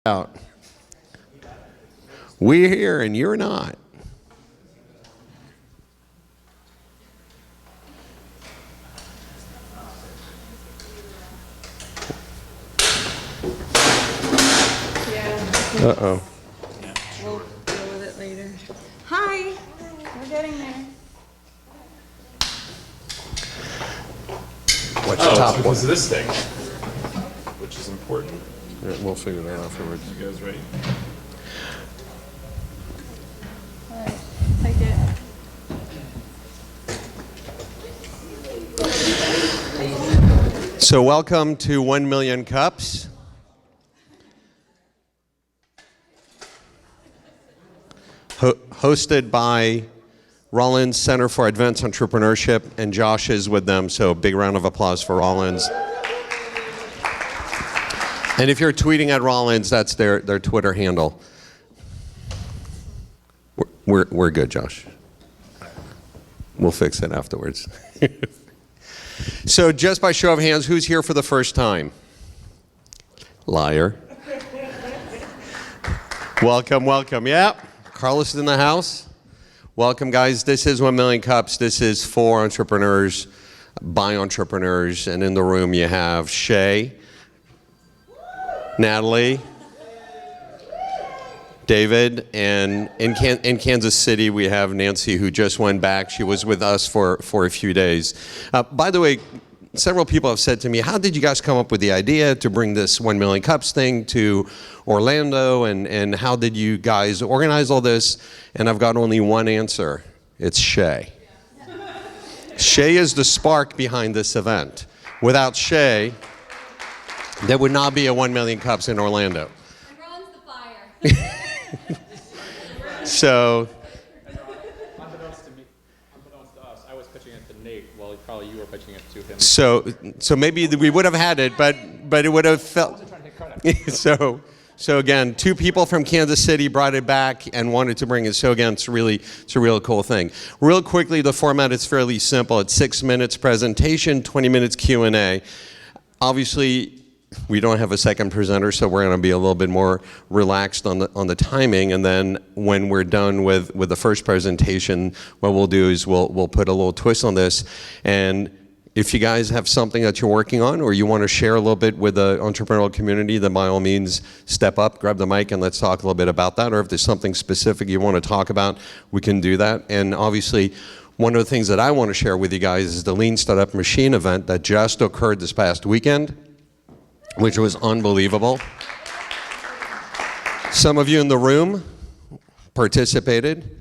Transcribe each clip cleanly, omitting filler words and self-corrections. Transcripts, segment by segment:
out. We're here and you're not. Uh-oh. We'll deal with it later. Hi. We're getting there. What's the top one? Because of this thing, which is important. Yeah, we'll figure that out afterwards. You guys ready? All right. Take it. So welcome to 1 Million Cups. Hosted by Rollins Center for Advanced Entrepreneurship, and Josh is with them, so big round of applause for Rollins. And if you're tweeting at Rollins, that's their Twitter handle. We're good, Josh. We'll fix it afterwards. So just by show of hands, who's here for the first time? Liar. Welcome, welcome. Yeah, Carlos is in the house. Welcome, guys. This is 1 Million Cups. This is for entrepreneurs, by entrepreneurs. And in the room you have Shay, Natalie, David, and in Kansas City we have Nancy, who just went back. She was with us for a few days. By the way, several people have said to me, how did you guys come up with the idea to bring this 1 Million Cups thing to Orlando, and how did you guys organize all this? And I've got only one answer. It's Shay. Shay is the spark behind this event. Without Shay, there would not be a 1 Million Cups in Orlando. And Ron's the fire. So, Unbeknownst to us, I was pitching it to Nate, while probably you were pitching it to him. so maybe we would have had it, but it would have felt. So again, two people from Kansas City brought it back and wanted to bring it. So again, it's a real cool thing. Real quickly, the format is fairly simple. It's 6 minutes presentation, 20 minutes Q&A. Obviously, we don't have a second presenter, so we're going to be a little bit more relaxed on the timing. And then when we're done with the first presentation, what we'll do is we'll put a little twist on this. And if you guys have something that you're working on, or you want to share a little bit with the entrepreneurial community, then by all means step up, grab the mic, and let's talk a little bit about that. Or if there's something specific you want to talk about, we can do that. And obviously, one of the things that I want to share with you guys is the Lean Startup Machine event that just occurred this past weekend, which was unbelievable. Some of you in the room participated.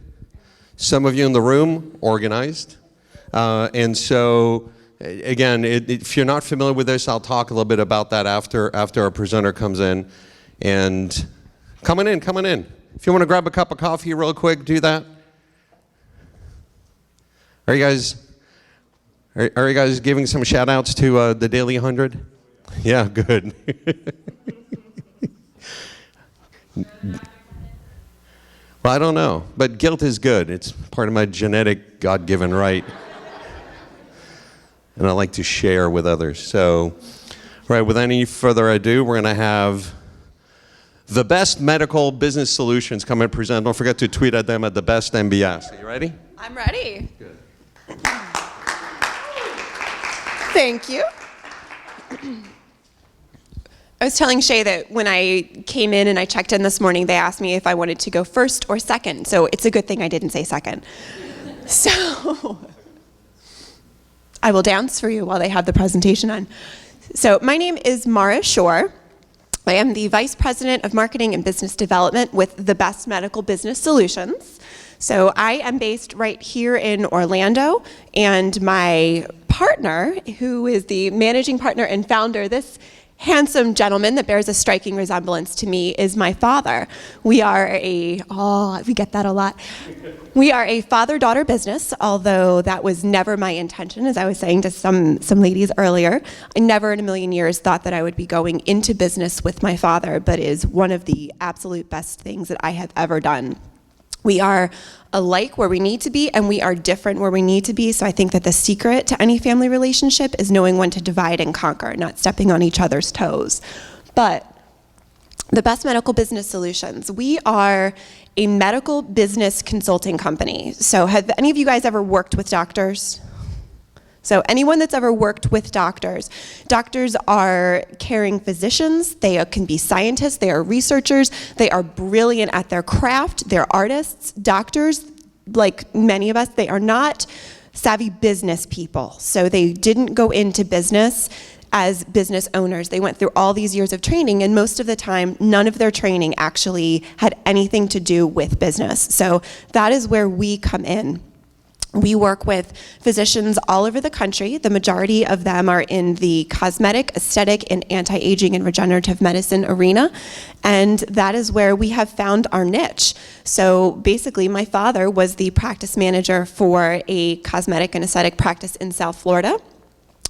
Some of you in the room organized. And so, again, if you're not familiar with this, I'll talk a little bit about that after our presenter comes in. And coming in. If you want to grab a cup of coffee real quick, do that. Are you guys giving some shout outs to the Daily 100? Yeah, good. Well, I don't know, but guilt is good. It's part of my genetic God-given right. And I like to share with others. So, right, with any further ado, we're going to have the best medical business solutions come and present. Don't forget to tweet at them at the best MBS. Are you ready? I'm ready. Good. Thank you. I was telling Shay that when I came in and I checked in this morning, they asked me if I wanted to go first or second. So it's a good thing I didn't say second. So I will dance for you while they have the presentation on. So my name is Shorr. I am the Vice President of Marketing and Business Development with The Best Medical Business Solutions. So I am based right here in Orlando, and my partner, who is the managing partner and founder, this handsome gentleman that bears a striking resemblance to me, is my father. We get that a lot. We are a father-daughter business, although that was never my intention, as I was saying to some ladies earlier. I never in a million years thought that I would be going into business with my father, but is one of the absolute best things that I have ever done. We are alike where we need to be, and we are different where we need to be. So I think that the secret to any family relationship is knowing when to divide and conquer, not stepping on each other's toes. But The Best Medical Business Solutions. We are a medical business consulting company. So have any of you guys ever worked with doctors? So anyone that's ever worked with doctors are caring physicians, they can be scientists, they are researchers, they are brilliant at their craft, they're artists. Doctors, like many of us, they are not savvy business people. So they didn't go into business as business owners. They went through all these years of training, and most of the time, none of their training actually had anything to do with business. So that is where we come in. We work with physicians all over the country. The majority of them are in the cosmetic, aesthetic, and anti-aging and regenerative medicine arena. And that is where we have found our niche. So basically, my father was the practice manager for a cosmetic and aesthetic practice in South Florida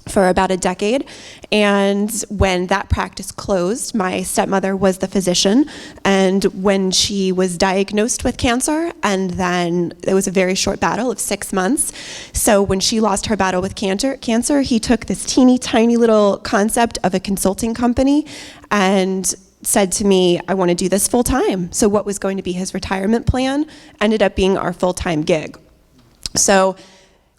for about a decade, and when that practice closed, my stepmother was the physician, and when she was diagnosed with cancer, and then it was a very short battle of 6 months, so when she lost her battle with cancer, he took this teeny tiny little concept of a consulting company and said to me, I want to do this full time. So what was going to be his retirement plan ended up being our full-time gig. So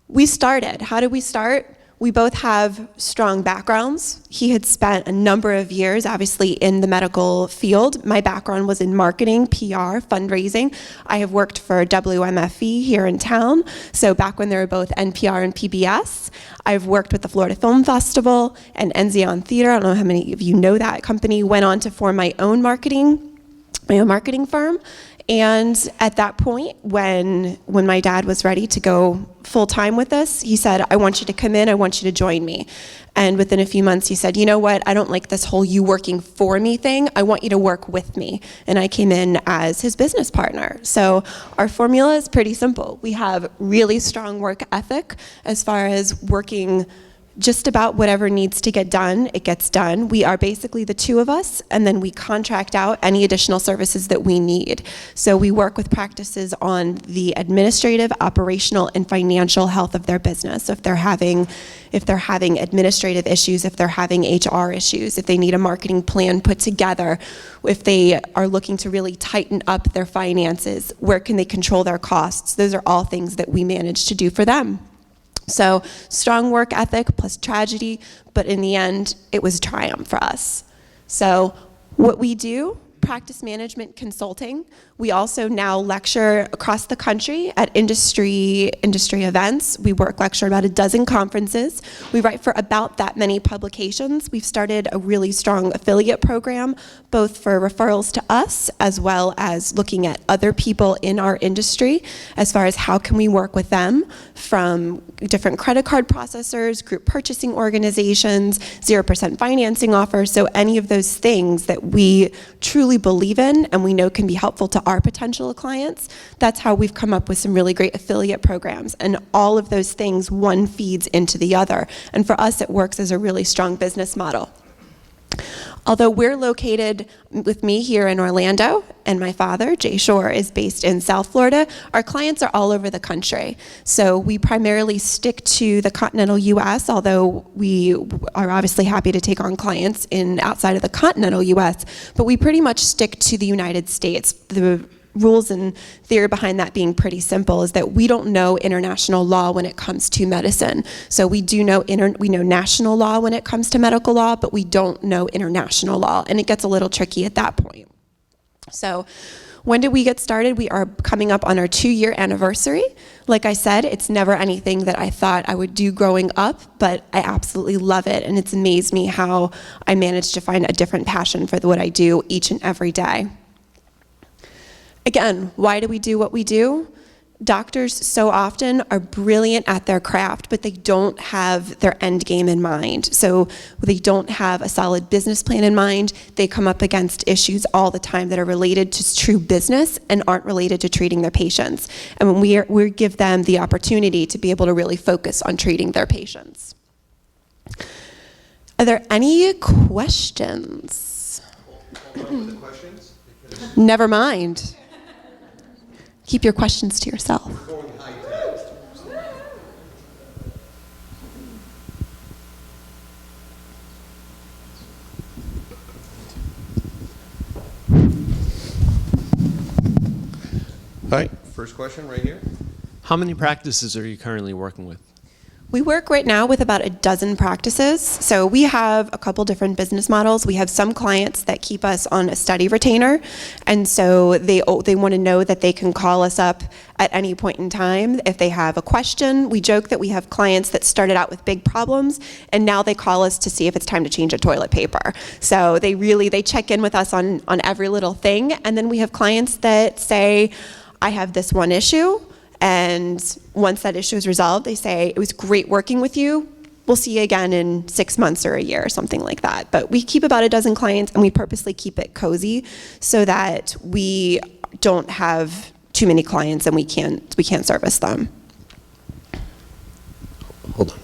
we started. How did we start? We both have strong backgrounds. He had spent a number of years, obviously, in the medical field. My background was in marketing, PR, fundraising. I have worked for WMFE here in town, so back when they were both NPR and PBS. I've worked with the Florida Film Festival and Enzion Theater. I don't know how many of you know that company. Went on to form my own marketing firm. And at that point, when my dad was ready to go full-time with us, he said, I want you to come in, I want you to join me. And within a few months, he said, you know what, I don't like this whole you working for me thing, I want you to work with me. And I came in as his business partner. So our formula is pretty simple. We have really strong work ethic as far as working just about whatever needs to get done, it gets done. We are basically the two of us, and then we contract out any additional services that we need. So we work with practices on the administrative, operational, and financial health of their business. So if they're having administrative issues, if they're having HR issues, if they need a marketing plan put together, if they are looking to really tighten up their finances, where can they control their costs? Those are all things that we manage to do for them. So strong work ethic plus tragedy, but in the end, it was a triumph for us. So what we do, practice management consulting. We also now lecture across the country at industry events. We lecture about a dozen conferences. We write for about that many publications. We've started a really strong affiliate program, both for referrals to us, as well as looking at other people in our industry, as far as how can we work with them, from different credit card processors, group purchasing organizations, 0% financing offers, so any of those things that we truly believe in and we know can be helpful to our potential clients. That's how we've come up with some really great affiliate programs. And all of those things, one feeds into the other. And for us, it works as a really strong business model. Although we're located with me here in Orlando, and my father, Jay Shorr, is based in South Florida, our clients are all over the country. So we primarily stick to the continental US, although we are obviously happy to take on clients outside of the continental US, but we pretty much stick to the United States. The rules and theory behind that being pretty simple is that we don't know international law when it comes to medicine. So we know national law when it comes to medical law, but we don't know international law, and it gets a little tricky at that point. So when did we get started? We are coming up on our 2-year anniversary. Like I said, it's never anything that I thought I would do growing up, but I absolutely love it, and it's amazed me how I managed to find a different passion for what I do each and every day. Again, why do we do what we do? Doctors so often are brilliant at their craft, but they don't have their end game in mind. So they don't have a solid business plan in mind. They come up against issues all the time that are related to true business and aren't related to treating their patients. And when we give them the opportunity to be able to really focus on treating their patients. Are there any questions? Hold on with the questions. Never mind. Keep your questions to yourself. Hi, first question right here. How many practices are you currently working with? We work right now with about a dozen practices. So we have a couple different business models. We have some clients that keep us on a steady retainer, and so they want to know that they can call us up at any point in time if they have a question. We joke that we have clients that started out with big problems, and now they call us to see if it's time to change a toilet paper. So they check in with us on every little thing, and then we have clients that say, I have this one issue. And once that issue is resolved, they say, it was great working with you. We'll see you again in 6 months or a year or something like that. But we keep about a dozen clients, and we purposely keep it cozy so that we don't have too many clients and we can't service them. Hold on.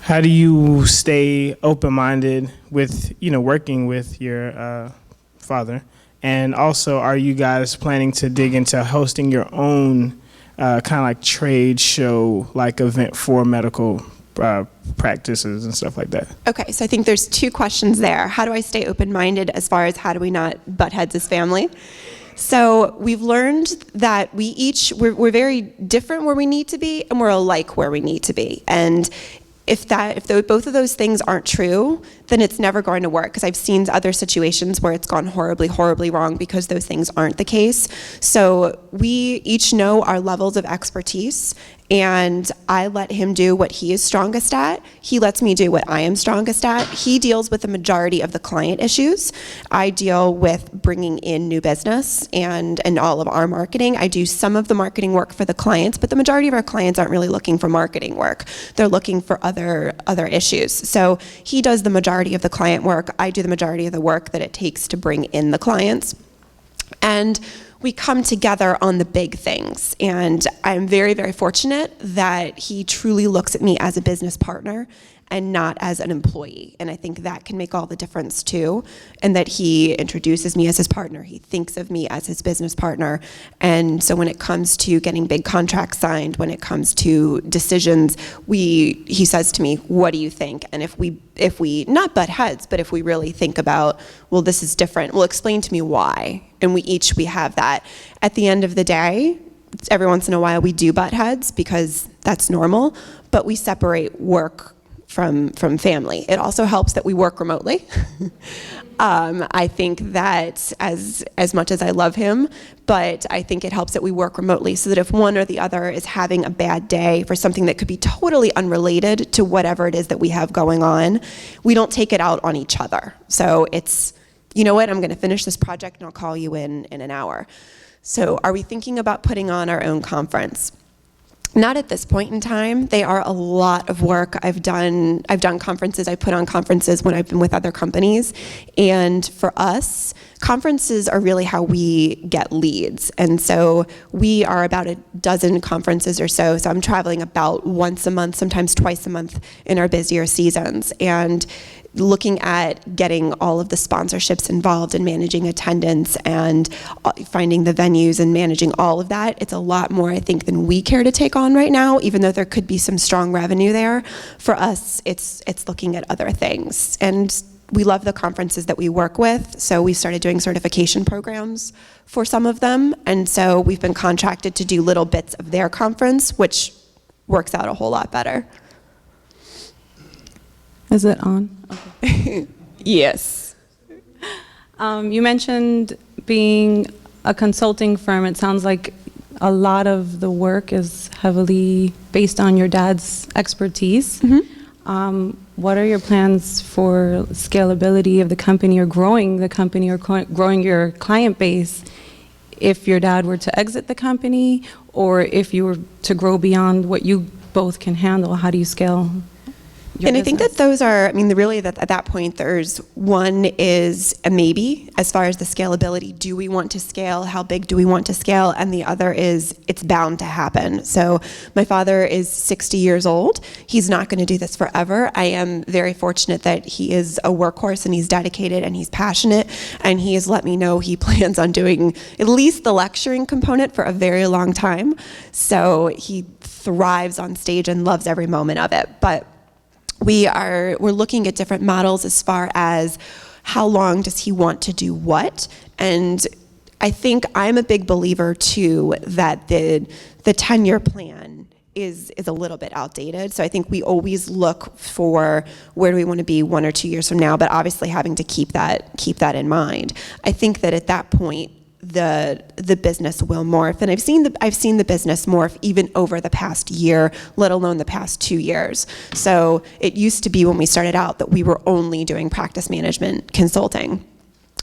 How do you stay open-minded with, working with your father? And also, are you guys planning to dig into hosting your own kind of like trade show, like event for medical practices and stuff like that? Okay, so I think there's two questions there. How do I stay open-minded as far as how do we not butt heads as family? So we've learned that we're very different where we need to be, and we're alike where we need to be. And if both of those things aren't true, then it's never going to work, because I've seen other situations where it's gone horribly, horribly wrong because those things aren't the case. So we each know our levels of expertise, and I let him do what he is strongest at. He lets me do what I am strongest at. He deals with the majority of the client issues. I deal with bringing in new business and all of our marketing. I do some of the marketing work for the clients, but the majority of our clients aren't really looking for marketing work. They're looking for other issues. So he does the majority of the client work. I do the majority of the work that it takes to bring in the clients. And we come together on the big things. And I'm very, very fortunate that he truly looks at me as a business partner and not as an employee. And I think that can make all the difference too. And that he introduces me as his partner. He thinks of me as his business partner. And so when it comes to getting big contracts signed, when it comes to decisions, he says to me, what do you think? And if we not butt heads, but if we really think about, well, this is different, well, explain to me why. And we have that. At the end of the day, every once in a while we do butt heads because that's normal, but we separate work from family. It also helps that we work remotely. I think that as much as I love him, but I think it helps that we work remotely so that if one or the other is having a bad day for something that could be totally unrelated to whatever it is that we have going on, we don't take it out on each other. So it's, you know what, I'm gonna finish this project and I'll call you in an hour. So are we thinking about putting on our own conference? Not at this point in time. They are a lot of work. I've done conferences. I put on conferences when I've been with other companies. And for us, conferences are really how we get leads. And so we are about a dozen conferences or so. So I'm traveling about once a month, sometimes twice a month in our busier seasons. And looking at getting all of the sponsorships involved in managing attendance and finding the venues and managing all of that, it's a lot more, I think, than we care to take on right now, even though there could be some strong revenue there. For us, it's looking at other things. And we love the conferences that we work with, so we started doing certification programs for some of them, and so we've been contracted to do little bits of their conference, which works out a whole lot better. Is it on? Okay. Yes. You mentioned being a consulting firm. It sounds like a lot of the work is heavily based on your dad's expertise. Mm-hmm. What are your plans for scalability of the company or growing the company or growing your client base if your dad were to exit the company, or if you were to grow beyond what you both can handle? How do you scale? And I think that those are, really that at that point there's one is a maybe as far as the scalability. Do we want to scale? How big do we want to scale? And the other is it's bound to happen. So my father is 60 years old. He's not going to do this forever. I am very fortunate that he is a workhorse and he's dedicated and he's passionate, and he has let me know he plans on doing at least the lecturing component for a very long time. So he thrives on stage and loves every moment of it. But we're looking at different models as far as how long does he want to do what, and I think I'm a big believer too that the 10-year plan is a little bit outdated. So I think we always look for where do we want to be 1 or 2 years from now, but obviously having to keep that in mind. I think that at that point the business will morph, and I've seen the business morph even over the past year, let alone the past 2 years. So it used to be when we started out that we were only doing practice management consulting,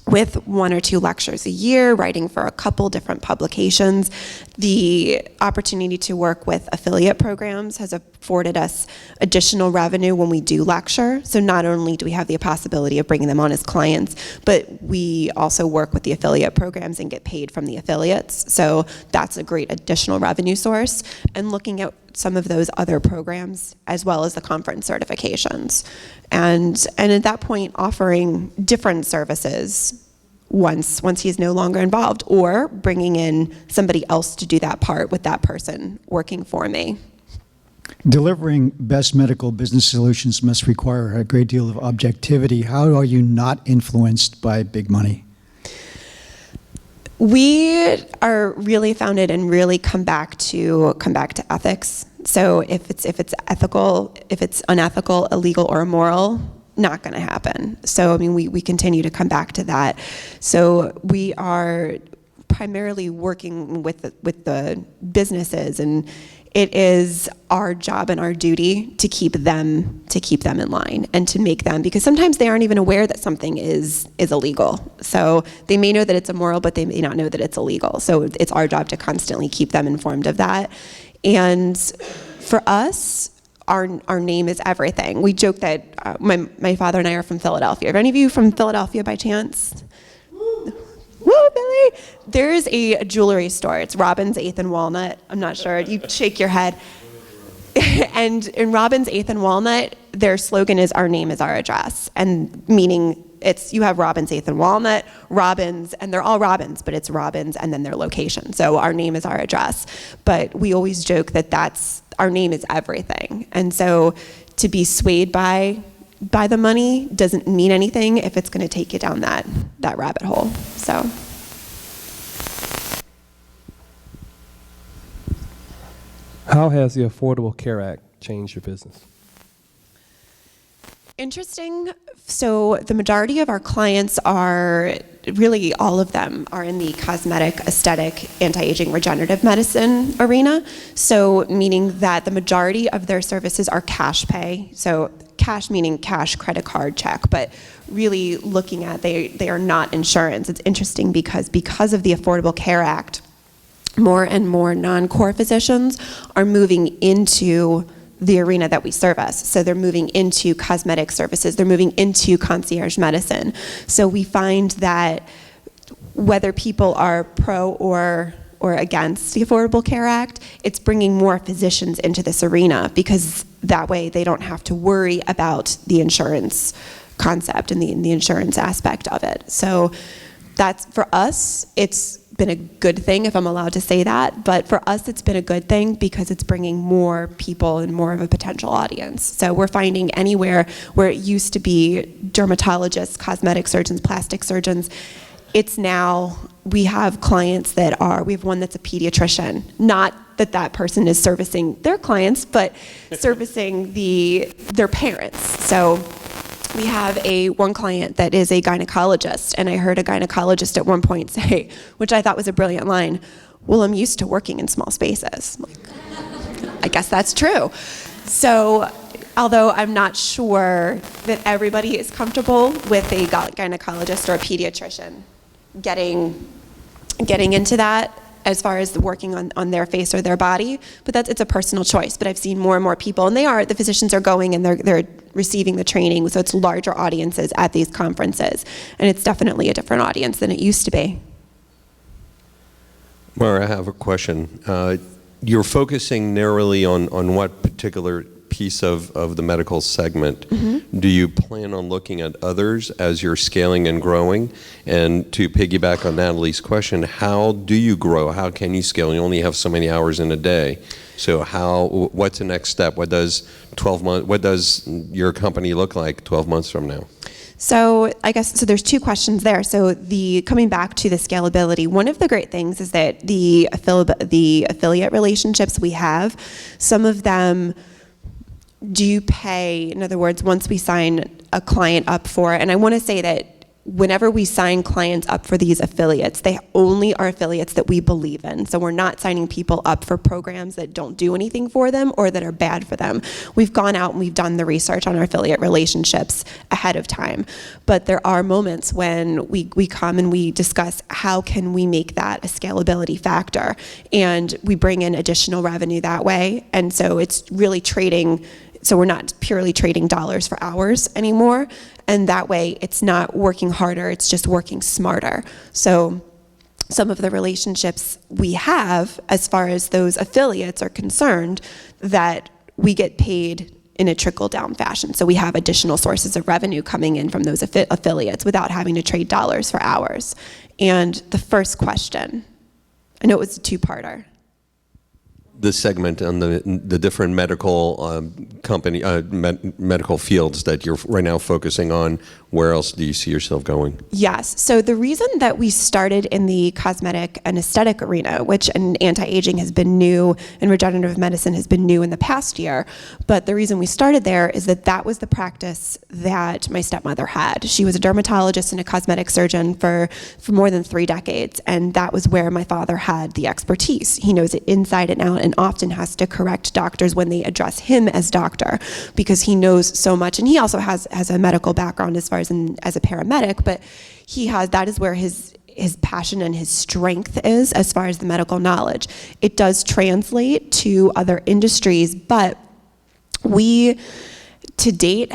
with 1 or 2 lectures a year, writing for a couple different publications. The opportunity to work with affiliate programs has afforded us additional revenue when we do lecture. So not only do we have the possibility of bringing them on as clients, but we also work with the affiliate programs and get paid from the affiliates. So that's a great additional revenue source. And looking at some of those other programs as well as the conference certifications. And at that point offering different services once he's no longer involved, or bringing in somebody else to do that part with that person working for me. Delivering best medical business solutions must require a great deal of objectivity. How are you not influenced by big money? We are really founded and really come back to ethics. So if it's ethical, if it's unethical, illegal, or immoral, not going to happen. So I mean, we continue to come back to that. So we are primarily working with the businesses, and it is our job and our duty to keep them in line and to make them, because sometimes they aren't even aware that something is illegal. So they may know that it's immoral, but they may not know that it's illegal. So it's our job to constantly keep them informed of that. And for us, our name is everything. We joke that my father and I are from Philadelphia. Are any of you from Philadelphia by chance? Woo, Billy! There is a jewelry store. It's Robin's 8th and Walnut. I'm not sure. You shake your head. And in Robin's 8th and Walnut, their slogan is "Our name is our address," and meaning you have Robin's 8th and Walnut, Robin's, and they're all Robins, but it's Robin's and then their location. So our name is our address. But we always joke that our name is everything. And so to be swayed by the money doesn't mean anything if it's going to take you down that rabbit hole. So. How has the Affordable Care Act changed your business? Interesting. So the majority of our clients really all of them are in the cosmetic, aesthetic, anti-aging, regenerative medicine arena. So meaning that the majority of their services are cash pay. So cash meaning cash, credit card, check, but really looking at they are not insurance. It's interesting because of the Affordable Care Act, more and more non-core physicians are moving into the arena that we service. So they're moving into cosmetic services, they're moving into concierge medicine. So we find that whether people are pro or against the Affordable Care Act, it's bringing more physicians into this arena, because that way they don't have to worry about the insurance concept and the insurance aspect of it. So that's, for us, it's been a good thing, if I'm allowed to say that, but for us it's been a good thing because it's bringing more people and more of a potential audience. So we're finding anywhere where it used to be dermatologists, cosmetic surgeons, plastic surgeons, it's now, we have clients we have one that's a pediatrician. Not that person is servicing their clients, but servicing their parents. So we have one client that is a gynecologist, and I heard a gynecologist at one point say, which I thought was a brilliant line, "Well, I'm used to working in small spaces." I'm like, I guess that's true. So, although I'm not sure that everybody is comfortable with a gynecologist or a pediatrician getting into that as far as working on their face or their body, but it's a personal choice. But I've seen more and more people, and the physicians are going and they're receiving the training, so it's larger audiences at these conferences, and it's definitely a different audience than it used to be. Mara, I have a question. You're focusing narrowly on what particular piece of the medical segment? Mm-hmm. Do you plan on looking at others as you're scaling and growing? And to piggyback on Natalie's question, how do you grow? How can you scale? You only have so many hours in a day. So what's the next step? What does your company look like 12 months from now? So I guess, so there's two questions there. So coming back to the scalability, one of the great things is that the affiliate relationships we have, some of them do pay, in other words, once we sign a client up for it, and I want to say that whenever we sign clients up for these affiliates, they only are affiliates that we believe in. So we're not signing people up for programs that don't do anything for them or that are bad for them. We've gone out and we've done the research on our affiliate relationships ahead of time. But there are moments when we come and we discuss how can we make that a scalability factor. And we bring in additional revenue that way. And so it's really trading. So we're not purely trading dollars for hours anymore. And that way it's not working harder, it's just working smarter. So some of the relationships we have as far as those affiliates are concerned, that we get paid in a trickle-down fashion. So we have additional sources of revenue coming in from those affiliates without having to trade dollars for hours. And the first question, I know it was a two-parter. This segment on the different medical medical fields that you're right now focusing on, where else do you see yourself going? Yes. So the reason that we started in the cosmetic and aesthetic arena, which in anti-aging has been new and regenerative medicine has been new in the past year, but the reason we started there is that that was the practice that my stepmother had. She was a dermatologist and a cosmetic surgeon for more than 3 decades, and that was where my father had the expertise. He knows it inside and out, and often has to correct doctors when they address him as doctor, because he knows so much. And he also has a medical background as far as as a paramedic, but that is where his passion and his strength is as far as the medical knowledge. It does translate to other industries, but we to date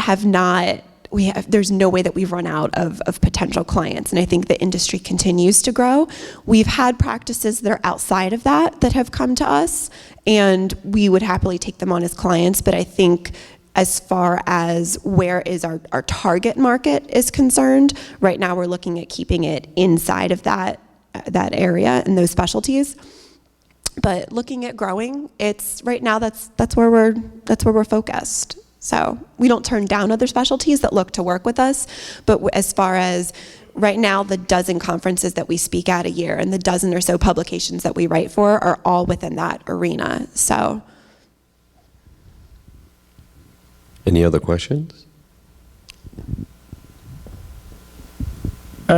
there's no way that we've run out of potential clients, and I think the industry continues to grow. We've had practices that are outside of that have come to us, and we would happily take them on as clients, but I think as far as where is our target market is concerned, right now we're looking at keeping it inside of that area and those specialties. But looking at growing, it's right now that's where we're focused. So we don't turn down other specialties that look to work with us, but as far as right now, the dozen conferences that we speak at a year and the dozen or so publications that we write for are all within that arena. So. Any other questions?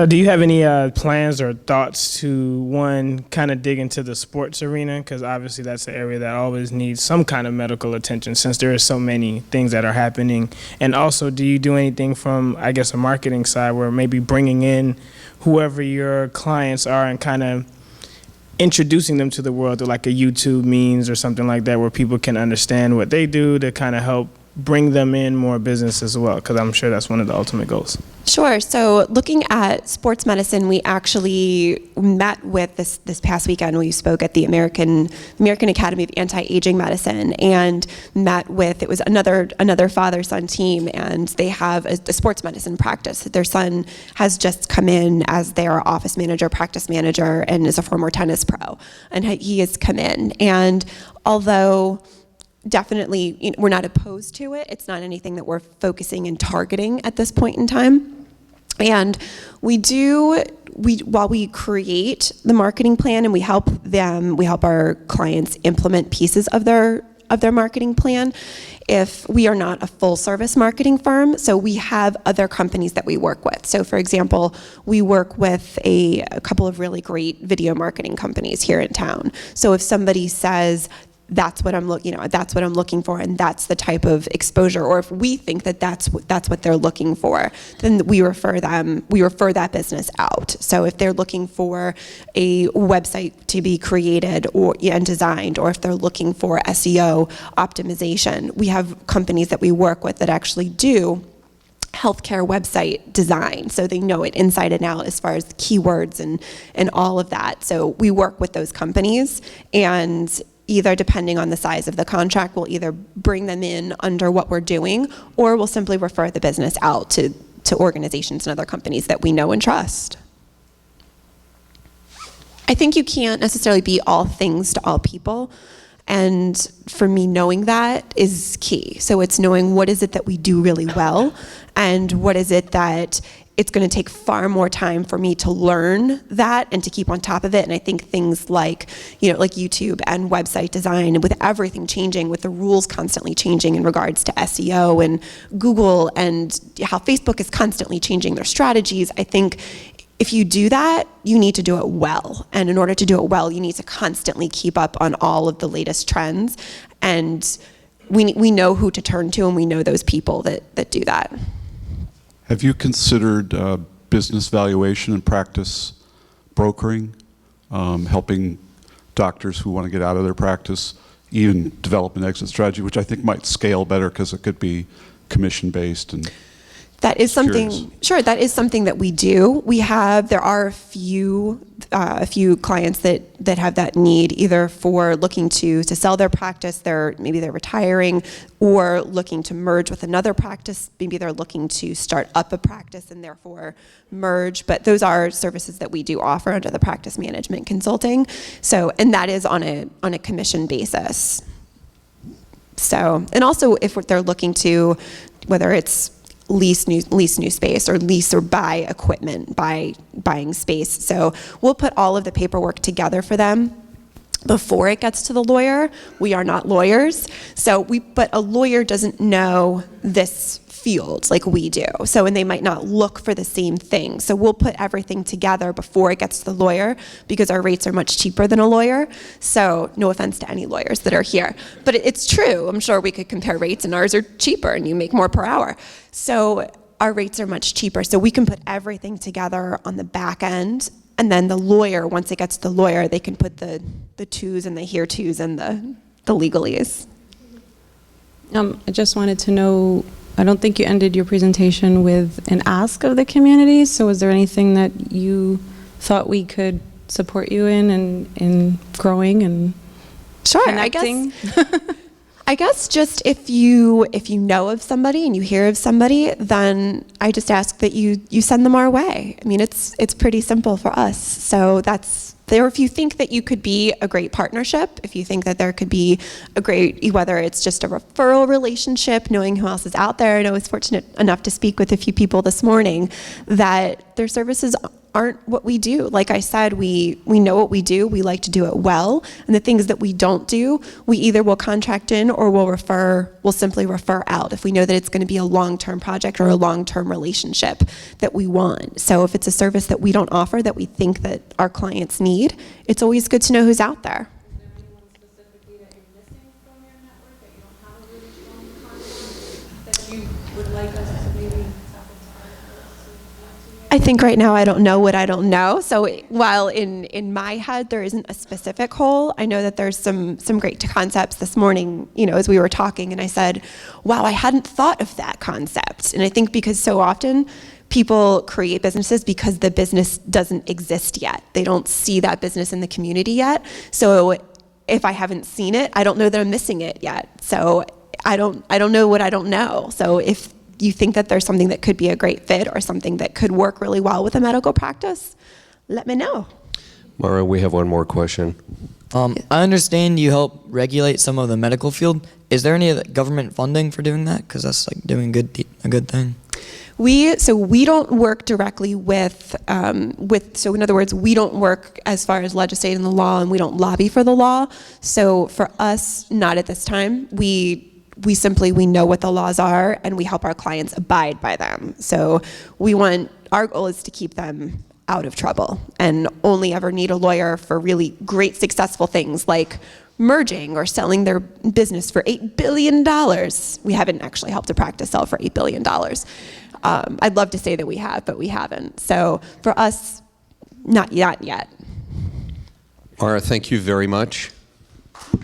Do you have any plans or thoughts to, one, kind of dig into the sports arena? Because obviously that's an area that always needs some kind of medical attention since there are so many things that are happening. And also, do you do anything from, I guess, a marketing side where maybe bringing in whoever your clients are and kind of introducing them to the world through like a YouTube means or something like that where people can understand what they do to kind of help bring them in more business as well, because I'm sure that's one of the ultimate goals. Sure. So looking at sports medicine, we actually met with this past weekend. We spoke at the American Academy of Anti-Aging Medicine and met with, it was another father-son team, and they have a sports medicine practice. Their son has just come in as their office manager, practice manager, and is a former tennis pro. And he has come in. And although definitely, we're not opposed to it. It's not anything that we're focusing and targeting at this point in time. And while we create the marketing plan and we help our clients implement pieces of their marketing plan, if we are not a full service marketing firm, so we have other companies that we work with. So for example, we work with a couple of really great video marketing companies here in town. So if somebody says, that's what I'm looking for, and that's the type of exposure, or if we think that that's what they're looking for, then we refer that business out. So if they're looking for a website to be created and designed, or if they're looking for SEO optimization, we have companies that we work with that actually do healthcare website design, so they know it inside and out as far as keywords and all of that. So we work with those companies, and either depending on the size of the contract, we'll either bring them in under what we're doing, or we'll simply refer the business out to organizations and other companies that we know and trust. I think you can't necessarily be all things to all people, And for me, knowing that is key. So it's knowing what is it that we do really well, and what is it that it's going to take far more time for me to learn that and to keep on top of it. And I think things like, like YouTube and website design, and with everything changing, with the rules constantly changing in regards to SEO and Google, and how Facebook is constantly changing their strategies, I think if you do that, you need to do it well. And in order to do it well, you need to constantly keep up on all of the latest trends. And we know who to turn to, and we know those people that do that. Have you considered business valuation and practice brokering, helping doctors who want to get out of their practice even develop an exit strategy, which I think might scale better because it could be commission-based? And that is something. curious. Sure, that is something that we do. There are a few clients that have that need, either for looking to sell their practice, maybe they're retiring, or looking to merge with another practice. Maybe they're looking to start up a practice and therefore merge. But those are services that we do offer under the practice management consulting. So, and that is on a commission basis. So, and also if they're looking to, whether it's lease new space, or lease or buy equipment, buying space. So we'll put all of the paperwork together for them before it gets to the lawyer. We are not lawyers, but a lawyer doesn't know this field like we do. So, and they might not look for the same thing. So we'll put everything together before it gets to the lawyer, because our rates are much cheaper than a lawyer. So no offense to any lawyers that are here, but it's true. I'm sure we could compare rates, and ours are cheaper and you make more per hour. So our rates are much cheaper. So we can put everything together on the back end, and then the lawyer, once it gets to the lawyer, they can put the to's and the here to's and the legalese. I just wanted to know, I don't think you ended your presentation with an ask of the community, so is there anything that you thought we could support you in growing and Sure, connecting? I guess just if you know of somebody and you hear of somebody, then I just ask that you send them our way. I mean, it's pretty simple for us. So that's there. If you think that you could be a great partnership, if you think that there could be a great, whether it's just a referral relationship, knowing who else is out there. I was fortunate enough to speak with a few people this morning that their services aren't what we do. Like I said, we know what we do. We like to do it well. And the things that we don't do, we either will contract in or we'll simply refer out if we know that it's going to be a long-term project or a long-term relationship that we want. So if it's a service that we don't offer that we think that our clients need, it's always good to know who's out there. Is there anyone specifically that you're missing from your network that you don't have a really strong contact that you would like us to maybe tap into? I think right now I don't know what I don't know. So while in my head there isn't a specific hole, I know that there's some great concepts this morning, as we were talking, and I said, wow, I hadn't thought of that concept. And I think because so often people create businesses because the business doesn't exist yet. They don't see that business in the community yet. So if I haven't seen it, I don't know that I'm missing it yet. So I don't know what I don't know. So if you think that there's something that could be a great fit or something that could work really well with a medical practice, let me know. Mara, we have one more question. I understand you help regulate some of the medical field. Is there any government funding for doing that? Because that's like doing a good thing. We don't work directly with, so in other words, we don't work as far as legislating the law, and we don't lobby for the law. So for us, not at this time. We know what the laws are, and we help our clients abide by them. So our goal is to keep them out of trouble and only ever need a lawyer for really great successful things like merging or selling their business for $8 billion. We haven't actually helped a practice sell for $8 billion. I'd love to say that we have, but we haven't. So for us, not yet. Mara, thank you very much. You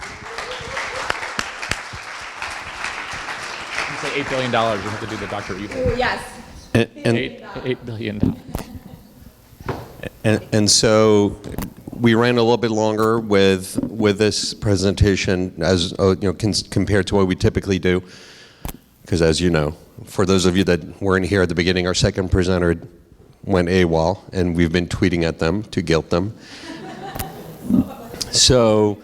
say $8 billion, you have to do the Dr. Evil. Yes. $8 billion. And so we ran a little bit longer with this presentation as compared to what we typically do, because as you know, for those of you that weren't here at the beginning, our second presenter went AWOL, and we've been tweeting at them to guilt them. So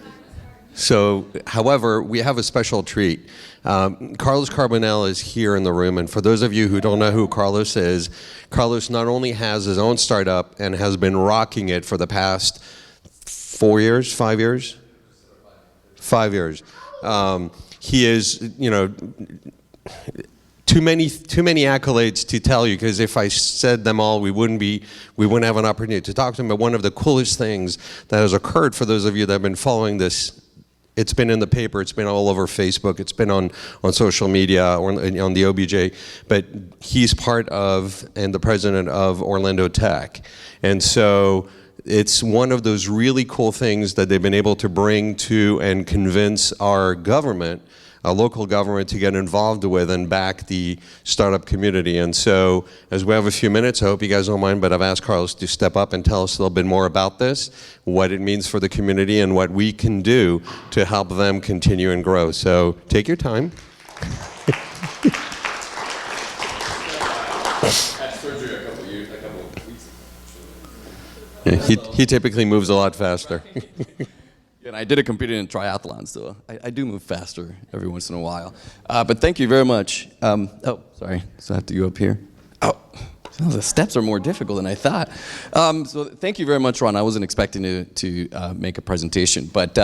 So, however, we have a special treat. Carlos Carbonell is here in the room, and for those of you who don't know who Carlos is, Carlos not only has his own startup and has been rocking it for the past 4 years, 5 years? 5 years. He is, you know, too many accolades to tell you, because if I said them all, we wouldn't have an opportunity to talk to him. But one of the coolest things that has occurred, for those of you that have been following this, it's been in the paper, it's been all over Facebook, it's been on social media or on the OBJ, but he's part of and the president of Orlando Tech. And so it's one of those really cool things that they've been able to bring to and convince our government, a local government, to get involved with and back the startup community. And so, as we have a few minutes, I hope you guys don't mind, but I've asked Carlos to step up and tell us a little bit more about this, what it means for the community, and what we can do to help them continue and grow. So, take your time. Had surgery a couple weeks ago. Yeah, he typically moves a lot faster. And I did compete in triathlons, so I do move faster every once in a while. But thank you very much. Oh, sorry, so I have to go up here. Oh, the steps are more difficult than I thought. So thank you very much, Ron. I wasn't expecting to make a presentation. But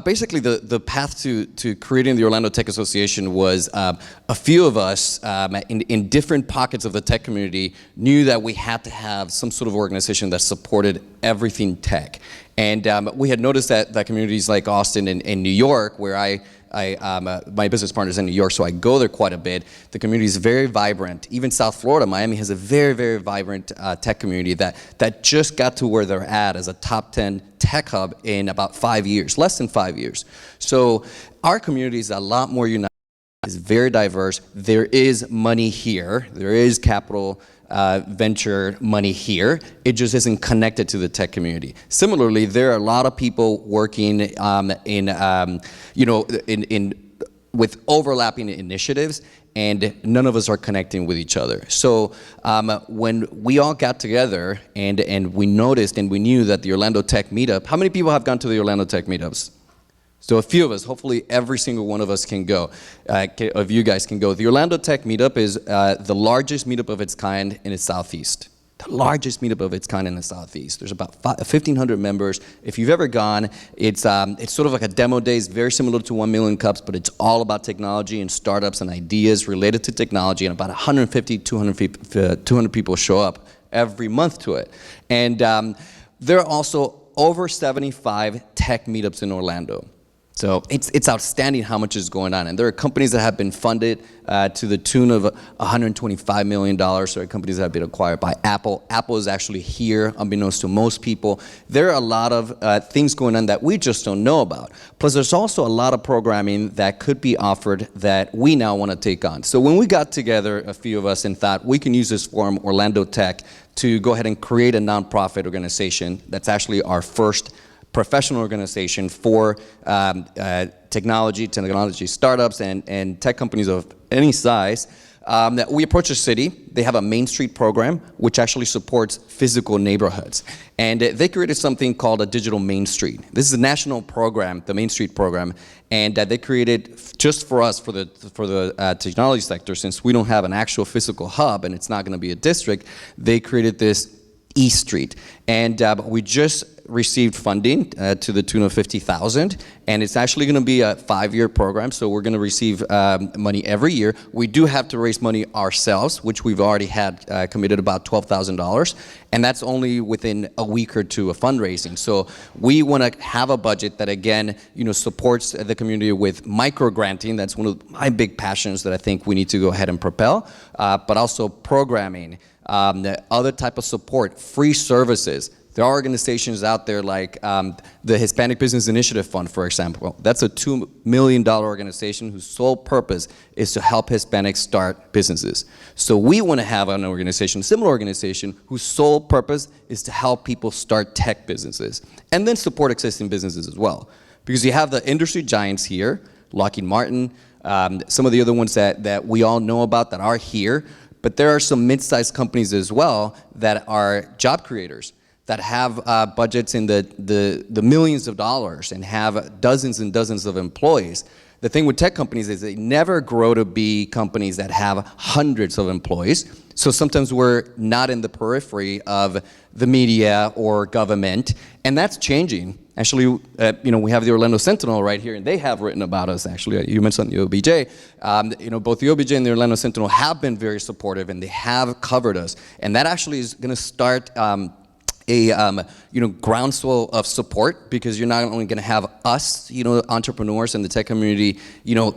basically, the path to creating the Orlando Tech Association was a few of us in different pockets of the tech community knew that we had to have some sort of organization that supported everything tech. And we had noticed that communities like Austin and New York, where my business partner's in New York, so I go there quite a bit. The community is very vibrant. Even South Florida, Miami has a very, very vibrant tech community that just got to where they're at as a top 10 tech hub in about 5 years, less than 5 years. So our community is a lot more united. It's very diverse. There is money here. There is capital venture money here. It just isn't connected to the tech community. Similarly, there are a lot of people working with overlapping initiatives, and none of us are connecting with each other. So when we all got together and we noticed and we knew that the Orlando Tech Meetup, how many people have gone to the Orlando Tech Meetups? So a few of us, hopefully every single one of us can go, of you guys can go. The Orlando Tech Meetup is the largest meetup of its kind in the Southeast. The largest meetup of its kind in the Southeast. There's about 1,500 members. If you've ever gone, it's sort of like a demo day. It's very similar to 1 Million Cups, but it's all about technology and startups and ideas related to technology, and about 150, 200 people show up every month to it. And there are also over 75 tech meetups in Orlando. So it's outstanding how much is going on. And there are companies that have been funded to the tune of $125 million. There are companies that have been acquired by Apple. Apple is actually here, unbeknownst to most people. There are a lot of things going on that we just don't know about. Plus, there's also a lot of programming that could be offered that we now want to take on. So when we got together, a few of us, and thought we can use this forum, Orlando Tech, to go ahead and create a nonprofit organization that's actually our first professional organization for technology startups and tech companies of any size. We approach a city. They have a Main Street program, which actually supports physical neighborhoods. And they created something called a Digital Main Street. This is a national program, the Main Street program, and they created just for us, for the technology sector, since we don't have an actual physical hub and it's not going to be a district, they created this E Street. And we just received funding to the tune of $50,000, and it's actually going to be a 5-year program, so we're going to receive money every year. We do have to raise money ourselves, which we've already had committed about $12,000, and that's only within a week or two of fundraising. So we want to have a budget that, again, supports the community with micro-granting. That's one of my big passions that I think we need to go ahead and propel, but also programming, other type of support, free services. There are organizations out there like the Hispanic Business Initiative Fund, for example. That's a $2 million organization whose sole purpose is to help Hispanics start businesses. So we want to have an organization, similar organization, whose sole purpose is to help people start tech businesses and then support existing businesses as well. Because you have the industry giants here, Lockheed Martin, some of the other ones that we all know about that are here, but there are some mid-sized companies as well that are job creators, that have budgets in the millions of dollars and have dozens and dozens of employees. The thing with tech companies is they never grow to be companies that have hundreds of employees. So sometimes we're not in the periphery of the media or government, and that's changing. Actually, we have the Orlando Sentinel right here, and they have written about us, actually. You mentioned the OBJ. Both the OBJ and the Orlando Sentinel have been very supportive, and they have covered us. And that actually is going to start groundswell of support, because you're not only going to have us, entrepreneurs in the tech community,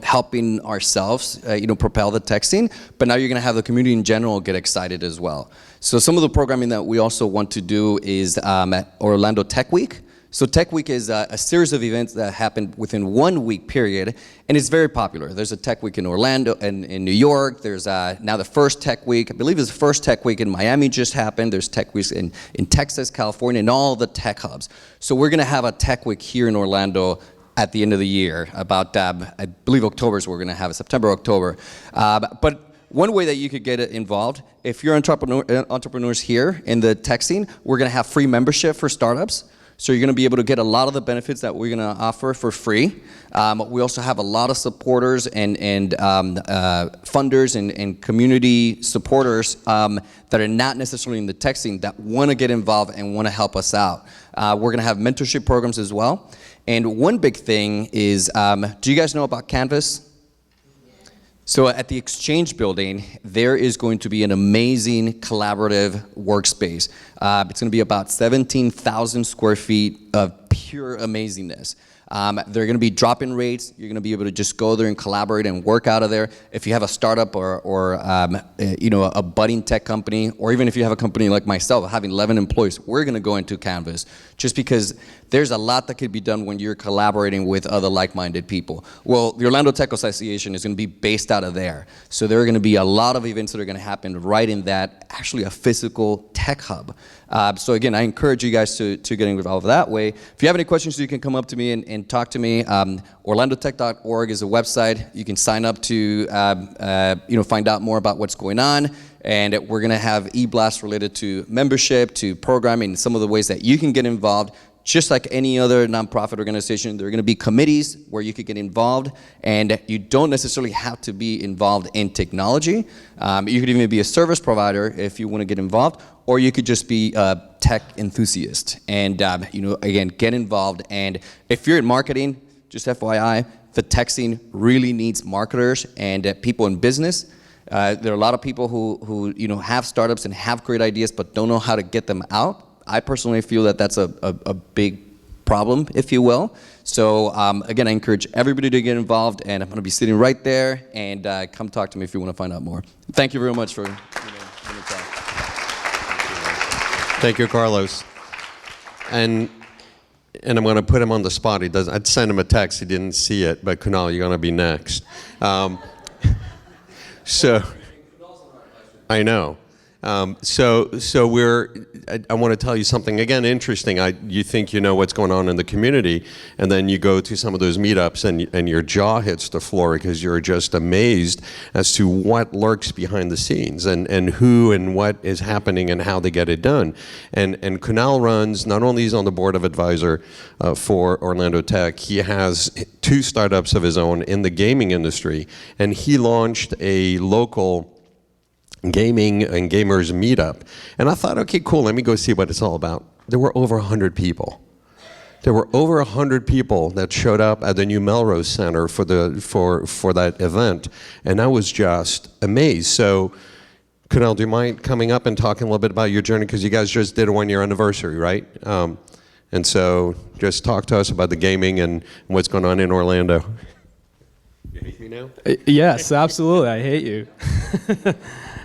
helping ourselves, propel the tech scene, but now you're going to have the community in general get excited as well. So some of the programming that we also want to do is at Orlando Tech Week. So Tech Week is a series of events that happen within 1 week period, and it's very popular. There's a Tech Week in Orlando and in New York. There's now the first Tech Week. I believe it's the first Tech Week in Miami just happened. There's Tech Weeks in Texas, California, and all the tech hubs. So we're gonna have a Tech Week here in Orlando at the end of the year. About, I believe October is where we're gonna have it, September, October. But one way that you could get involved, if you're entrepreneurs here in the tech scene, we're gonna have free membership for startups. So you're going to be able to get a lot of the benefits that we're going to offer for free. We also have a lot of supporters and funders and community supporters that are not necessarily in the tech scene that want to get involved and want to help us out. We're going to have mentorship programs as well. And one big thing is, do you guys know about Canvas? So at the Exchange Building, there is going to be an amazing collaborative workspace. It's going to be about 17,000 square feet of pure amazingness. They're going to be drop-in rates. You're going to be able to just go there and collaborate and work out of there. If you have a startup or a budding tech company, or even if you have a company like myself, having 11 employees, we're going to go into Canvas, just because there's a lot that could be done when you're collaborating with other like-minded people. Well, the Orlando Tech Association is going to be based out of there. So there are going to be a lot of events that are going to happen right in that, actually a physical tech hub. So again, I encourage you guys to get involved that way. If you have any questions, you can come up to me and talk to me. OrlandoTech.org is a website. You can sign up to find out more about what's going on. And we're going to have e-blasts related to membership, to programming, some of the ways that you can get involved. Just like any other nonprofit organization, there are going to be committees where you could get involved, and you don't necessarily have to be involved in technology. You could even be a service provider if you want to get involved, or you could just be a tech enthusiast. And again, get involved. And if you're in marketing, just FYI, the tech scene really needs marketers and people in business. There are a lot of people who have startups and have great ideas but don't know how to get them out. I personally feel that that's a big problem, if you will. So again, I encourage everybody to get involved, and I'm going to be sitting right there, and come talk to me if you want to find out more. Thank you very much for Thank you, Carlos. And I'm going to put him on the spot. I'd send him a text. He didn't see it, but Kunal, you're going to be next. So I know. I want to tell you something, again, interesting. You think you know what's going on in the community, and then you go to some of those meetups and your jaw hits the floor because you're just amazed as to what lurks behind the scenes and who and what is happening and how they get it done. And Kunal runs, not only he's on the board of advisor for Orlando Tech, he has 2 startups of his own in the gaming industry, and he launched a local gaming and gamers meetup. And I thought, okay, cool, let me go see what it's all about. There were over 100 people. There were over 100 people that showed up at the new Melrose Center for that event, and I was just amazed. So, Kunal, do you mind coming up and talking a little bit about your journey? Because you guys just did a 1-year anniversary, right? And so just talk to us about the gaming and what's going on in Orlando. You hate me now? Yes, absolutely. I hate you.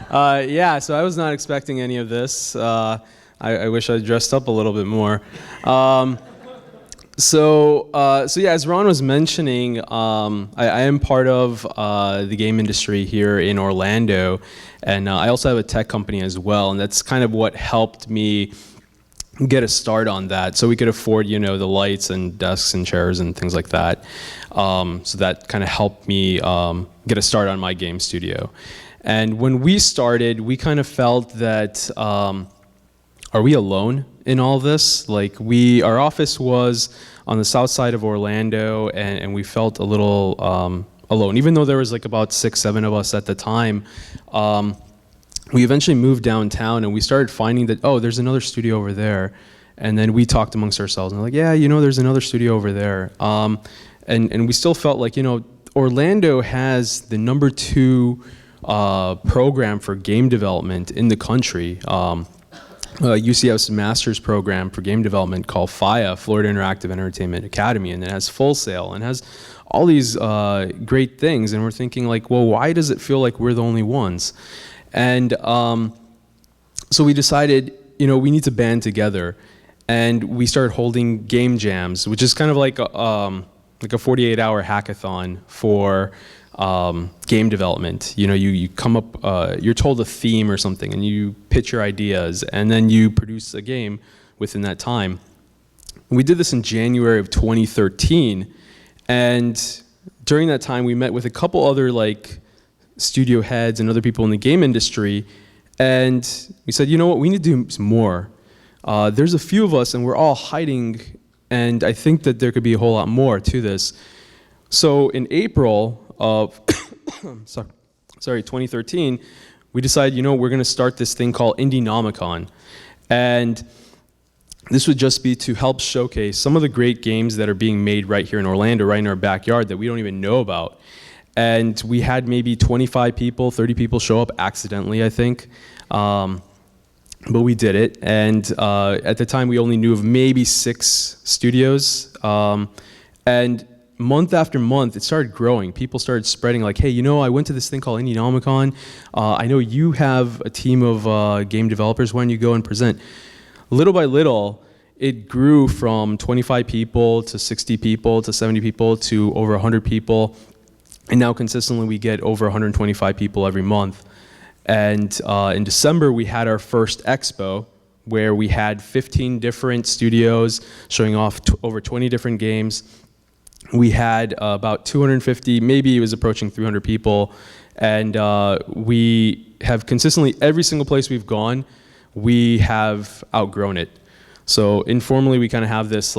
Yeah, so I was not expecting any of this. I wish I dressed up a little bit more. So yeah, as Ron was mentioning, I am part of the game industry here in Orlando, and I also have a tech company as well, and that's kind of what helped me get a start on that, so we could afford, the lights and desks and chairs and things like that. So that kind of helped me get a start on my game studio. And when we started, we kind of felt that, are we alone in all this. Like our office was on the south side of Orlando, and we felt a little alone. Even though there was like about 6, 7 of us at the time, we eventually moved downtown, and we started finding that, oh, there's another studio over there. And then we talked amongst ourselves, and we're like, yeah, there's another studio over there. And we still felt like, Orlando has the #2 program for game development in the country. UCF's master's program for game development called FIA, Florida Interactive Entertainment Academy, and it has Full Sail and has all these great things. And we're thinking like, well, why does it feel like we're the only ones? And so we decided, we need to band together. And we started holding game jams, which is kind of like a 48-hour hackathon for game development. You come up, you're told a theme or something, and you pitch your ideas, and then you produce a game within that time. We did this in January of 2013, and during that time, we met with a couple other studio heads and other people in the game industry, and we said, you know what, we need to do some more. There's a few of us, and we're all hiding, and I think that there could be a whole lot more to this. So in April of 2013, we decided, we're going to start this thing called Indienomicon. And this would just be to help showcase some of the great games that are being made right here in Orlando, right in our backyard, that we don't even know about. And we had maybe 25 people, 30 people show up accidentally, I think. But we did it, and at the time we only knew of maybe 6 studios, and month after month it started growing. People started spreading like, hey, I went to this thing called Indienomicon. I know you have a team of game developers. Why don't you go and present? Little by little, it grew from 25 people to 60 people to 70 people to over 100 people, and now consistently we get over 125 people every month. And in December, we had our first expo where we had 15 different studios showing off over 20 different games. We had about 250, maybe it was approaching 300 people. And we have consistently, every single place we've gone, we have outgrown it. So informally, we kind of have this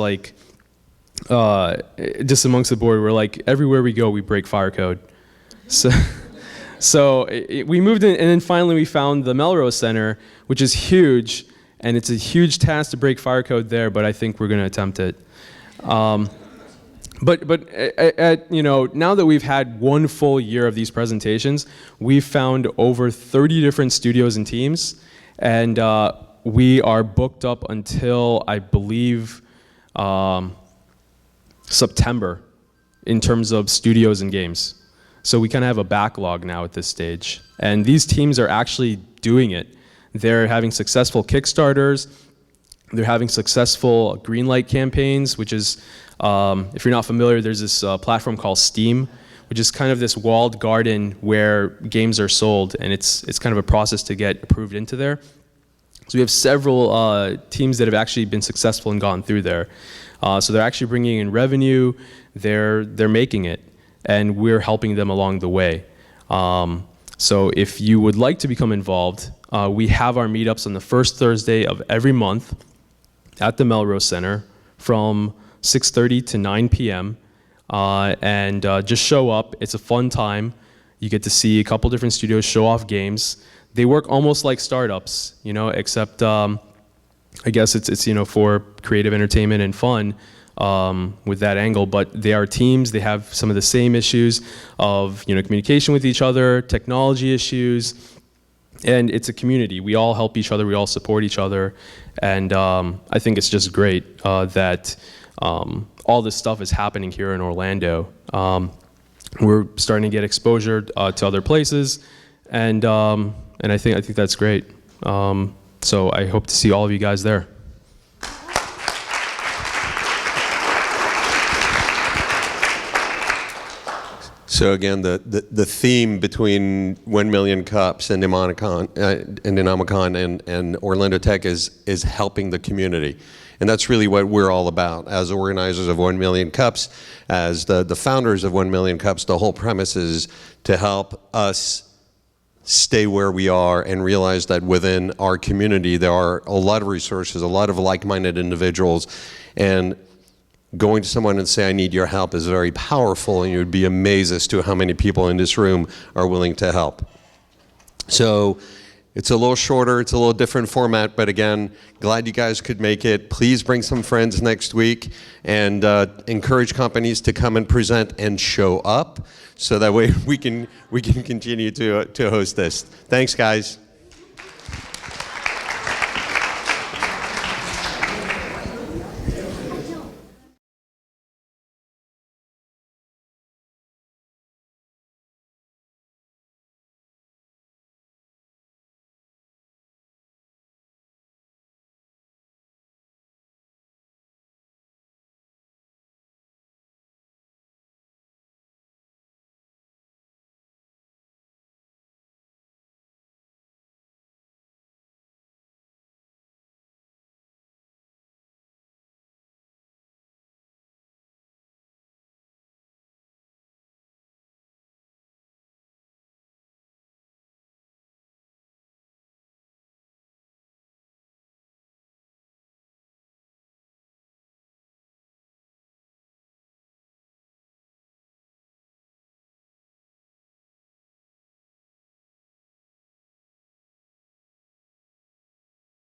just amongst the board, we're like, everywhere we go, we break fire code. So we moved in, and then finally we found the Melrose Center, which is huge, and it's a huge task to break fire code there, but I think we're going to attempt it. But now that we've had 1 full year of these presentations, we've found over 30 different studios and teams, and we are booked up until, I believe, September in terms of studios and games. So we kind of have a backlog now at this stage. And these teams are actually doing it. They're having successful Kickstarters. They're having successful greenlight campaigns, which is, if you're not familiar, there's this platform called Steam, which is kind of this walled garden where games are sold, and it's kind of a process to get approved into there. So we have several teams that have actually been successful and gone through there. So they're actually bringing in revenue. They're making it, and we're helping them along the way. So if you would like to become involved, we have our meetups on the first Thursday of every month at the Melrose Center from 6:30 to 9 p.m. And just show up. It's a fun time. You get to see a couple different studios show off games. They work almost like startups, except I guess it's for creative entertainment and fun. With that angle, but they are teams. They have some of the same issues of communication with each other, technology issues, and it's a community. We all help each other. We all support each other, and I think it's just great that all this stuff is happening here in Orlando. We're starting to get exposure to other places, and I think that's great. So I hope to see all of you guys there. So again, the theme between 1 Million Cups and Indienomicon and Orlando Tech is helping the community. And that's really what we're all about. As organizers of 1 Million Cups, as the founders of 1 Million Cups, the whole premise is to help us stay where we are and realize that within our community there are a lot of resources, a lot of like-minded individuals, and going to someone and say, I need your help is very powerful, and you'd be amazed as to how many people in this room are willing to help. So it's a little shorter, it's a little different format, but again, glad you guys could make it. Please bring some friends next week and encourage companies to come and present and show up so that way we can continue to host this. Thanks, guys.